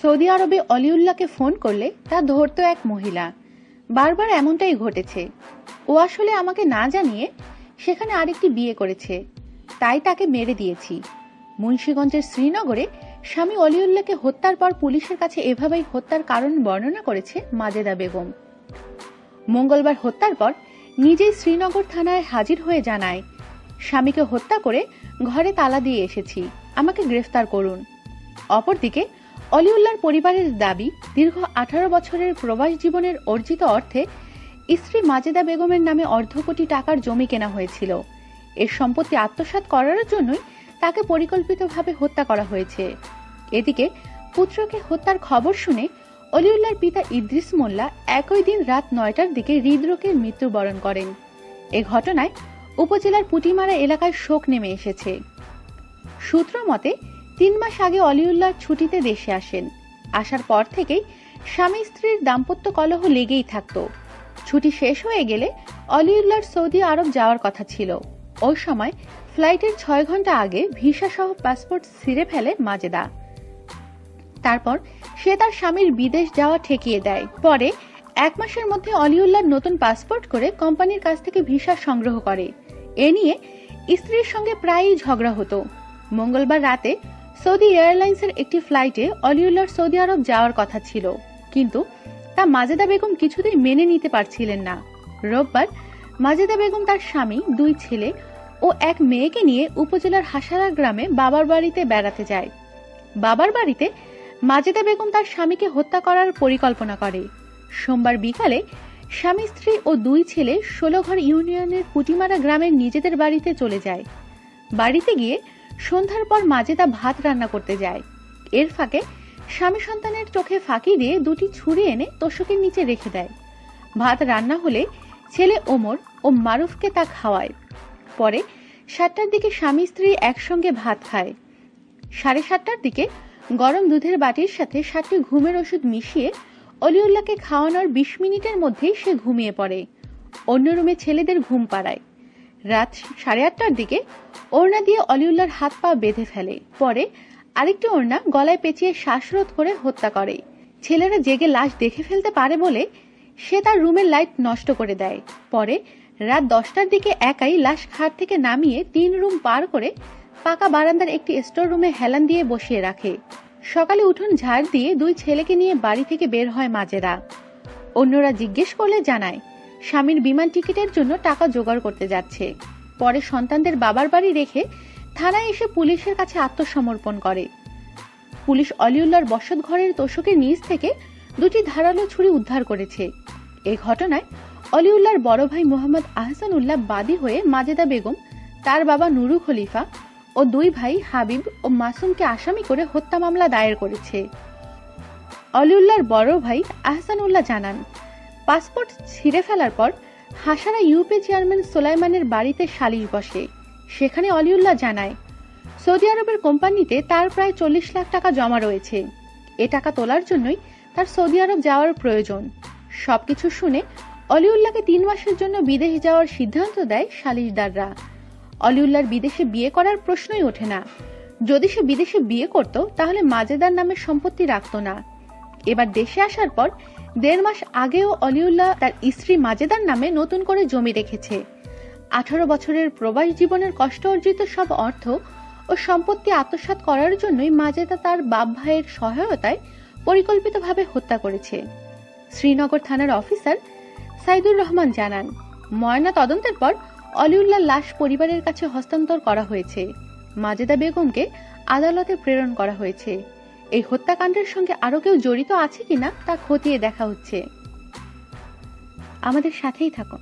Saudi আরবে অলিউল্লাহকে phone করলে তা ধরতো এক মহিলা। বারবার এমনটাই ঘটেছে। ও আসলে আমাকে না জানিয়ে সেখানে আরেকটি বিয়ে করেছে, তাই তাকে মেরে দিয়েছি। মুন্সিগঞ্জের শ্রীনগরে স্বামী অলিউল্লাহকে হত্যার পর পুলিশের কাছে এভাবেই হত্যার কারণ বর্ণনা করেছে মাজেদা বেগম। মঙ্গলবার হত্যার পর নিজেই শ্রীনগর থানায় হাজির হয়ে জানায়, স্বামীকে হত্যা করে ঘরে তালা দিয়ে এসেছি, আমাকে গ্রেফতার করুন। অপরদিকে অলিউল্লাহর পরিবারের দাবি, দীর্ঘ 18 বছরের প্রবাস জীবনের অর্জিত অর্থে স্ত্রী মাজেদা বেগমের নামে অর্ধ কোটি টাকার জমি কেনা হয়েছিল। এর সম্পত্তি আত্মসাৎ করার জন্যই তাকে পরিকল্পিতভাবে হত্যা করা হয়েছে। এদিকে পুত্রকে হত্যার খবর শুনে অলিউল্লাহর পিতা ইদ্রিস মোল্লা একই দিন রাত 9টার দিকে হৃদরোগের মৃত্যুবরণ করেন। এ ঘটনায় উপজেলার পুটিমারা এলাকায় শোক নেমে এসেছে। সূত্র মতে 3 মাস আগে অলিউল্লাহ ছুটিতে দেশে আসেন। আসার পর থেকেই স্বামী স্ত্রীর দাম্পত্য কলহ লেগেই থাকত। ছুটি শেষ হয়ে গেলে অলিউল্লাহর সৌদি আরব যাওয়ার কথা ছিল। ওই সময় ফ্লাইটের 6 ঘন্টা আগে ভিসা সহ পাসপোর্ট ছিঁড়ে ফেলে মাজেদা। তারপর সে তার স্বামীর বিদেশ যাওয়া ঠেকিয়ে দেয়। পরে 1 মাসের মধ্যে অলিউল্লাহর নতুন পাসপোর্ট করে কোম্পানির কাছ থেকে ভিসা সংগ্রহ করে। এ নিয়ে স্ত্রীর সঙ্গে প্রায়ই ঝগড়া হতো। মঙ্গলবার রাতে সৌদি এয়ারলাইন্সের একটি ফ্লাইটে অলিউল্লাহর সৌদি আরব যাওয়ার কথা ছিল, কিন্তু তা মাজেদা বেগম কিছুতেই মেনে নিতে পারছিলেন না। রোববার মাজেদা বেগম তার স্বামী, 2 ছেলে ও 1 মেয়েকে নিয়ে উপজেলার হাসারা গ্রামে বাবার বাড়িতে বেড়াতে যায়। বাবার বাড়িতে মাজেদা বেগম তার স্বামীকে হত্যা করার পরিকল্পনা করে। সোমবার বিকালে স্বামী স্ত্রী ও 2 ছেলে 16 ঘর ইউনিয়নের পুটিমারা গ্রামের নিজেদের বাড়িতে চলে যায়। বাড়িতে গিয়ে সন্ধ্যার পর মাজেদা ভাত রান্না করতে যায়। এর ফাঁকে স্বামী সন্তানের চোখে ফাঁকি দিয়ে 2টি ছুরি এনে তোশকের নিচে রেখে দেয়। ভাত রান্না হলে ছেলে ওমর ও মারুফকে তা খাওয়ায়। পরে 7টার দিকে স্বামী স্ত্রী একসঙ্গে ভাত খায়। 7:30টার দিকে গরম দুধের বাটির সাথে 7টি ঘুমের ওষুধ মিশিয়ে অলিউল্লাহকে খাওয়ানোর 20 মিনিটের মধ্যেই সে ঘুমিয়ে পড়ে। অন্য রুমে ছেলেদের ঘুম পাড়ায়। রাত 8:30টার দিকে ওড়না দিয়ে অলিউল্লাহর হাত পা বেঁধে ফেলে। পরে আরেকটি ওড়না গলায় পেঁচিয়ে শ্বাসরোধ করে হত্যা করে। ছেলেরা জেগে লাশ দেখে ফেলতে পারে বলে সে তার রুমের লাইট নষ্ট করে দেয়। পরে রাত 10টার দিকে একাই লাশ খাট থেকে নামিয়ে 3 রুম পার করে পাকা বারান্দার একটি স্টোর রুমে হেলান দিয়ে বসিয়ে রাখে। সকালে উঠোন ঝাড় দিয়ে 2 ছেলেকে নিয়ে বাড়ি থেকে বের হয় মাজেদা। অন্যরা জিজ্ঞেস করলে জানায়, স্বামীর বিমান টিকিটের জন্য টাকা জোগাড় করতে যাচ্ছে। পরে সন্তানদের বাবার বাড়ি রেখে থানায় এসে পুলিশের কাছে আত্মসমর্পণ করে। পুলিশ অলিউল্লাহর বসত ঘরের তোশকের নিচ থেকে 2টি ধারালো ছুরি উদ্ধার করেছে। এই ঘটনায় অলিউল্লাহর বড় ভাই মোহাম্মদ আহসানুল্লাহ বাদী হয়ে মাজেদা বেগম, তার বাবা নুরু খলিফা ও 2 ভাই হাবিব ও মাসুমকে আসামি করে হত্যা মামলা দায়ের করেছে। অলিউল্লাহর বড় ভাই আহসানুল্লাহ জানান, পাসপোর্ট ছিঁড়ে ফেলার পর হাসারা ইউপি চেয়ারম্যান সোলাইমানের বাড়িতে সালিশ বসে। সেখানে অলিউল্লাহ জানায়, সৌদি আরবের কোম্পানিতে তার প্রায় 40 লাখ টাকা জমা রয়েছে। এ টাকা তোলার জন্যই তার সৌদি আরব যাওয়ার প্রয়োজন। সবকিছু শুনে অলিউল্লাহকে 3 মাসের জন্য বিদেশ যাওয়ার সিদ্ধান্ত দেয় সালিশদাররা। অলিউল্লাহর বিদেশে বিয়ে করার প্রশ্নই ওঠে না। যদি সে বিদেশে বিয়ে করত তাহলে মাজেদার নামে সম্পত্তি রাখত না। এবার দেশে আসার পর 1.5 মাস আগেও অলিউল্লাহ তার স্ত্রী মাজেদার নামে নতুন করে জমি রেখেছে। 18 বছরের প্রবাস জীবনের কষ্ট অর্জিত সব অর্থ ও সম্পত্তি আত্মসাৎ করার জন্যই মাজেদা তার বাপ ভাইয়ের সহায়তায় পরিকল্পিতভাবে হত্যা করেছে। শ্রীনগর থানার অফিসার সাইদুর রহমান জানান, ময়না তদন্তের পর অলিউল্লাহর লাশ পরিবারের কাছে হস্তান্তর করা হয়েছে। মাজেদা বেগমকে আদালতে প্রেরণ করা হয়েছে। এই হত্যাকাণ্ডের সঙ্গে আরো কেউ জড়িত আছে কিনা তা খতিয়ে দেখা হচ্ছে। আমাদের সাথেই থাকুন।